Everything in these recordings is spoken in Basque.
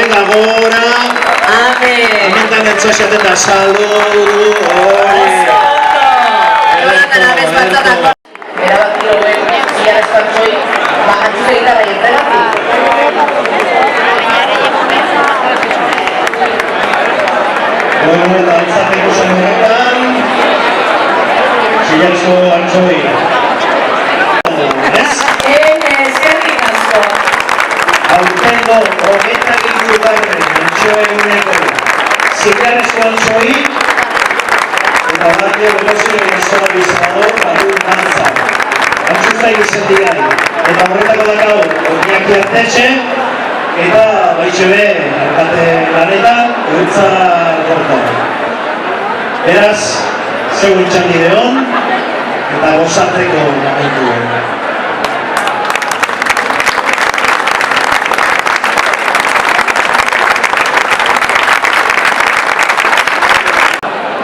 Venga, gora. Amen. Amantan entzoxaten da saludu. Erabaki hauen ziar espantzoi, atxuz egita bai entregati. Bueno, eta altzapeko zen horretan, zilarzo antzoi. Eskerrik asko. Aurtengo hogeta gintugarren antxoeguneko zilarrezko antzoi, eta batio gozio esoa bizador badun dantza. Antxuzai izendiari. Eta horretako dakau, Oñaki Artetxe, eta baitxe be, alkate lanetan, urtza korta. Beraz, zeu itxandide hon, eta gozatzeko momentu.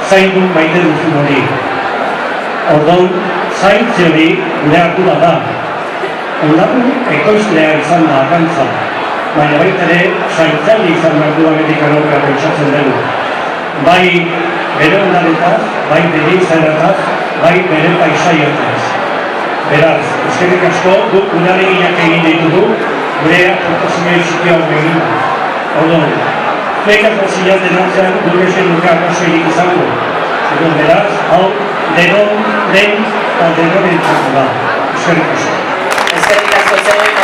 Zaindu maite duzu hori. Orduan, zaintze hori gure ardura da. Ondatu ekoizlea izan da akantza, baina baita ere zaintzaile izan behar du amerikanokera pentsatzen dugu. Bai bere ondaretaz, bai bere izaerataz, bai bere paisaiataz. Beraz, eskerrik asko guk gure ahaleginak egin ditugu, gure aportazioa txikia hori egin. Orduan, Fekako zilat denantzean gure esen nuke akasoirik izango. Egon beraz, hau denon den eta denoren txako da. Eskerrik asko. Eskerrik asko zegoen,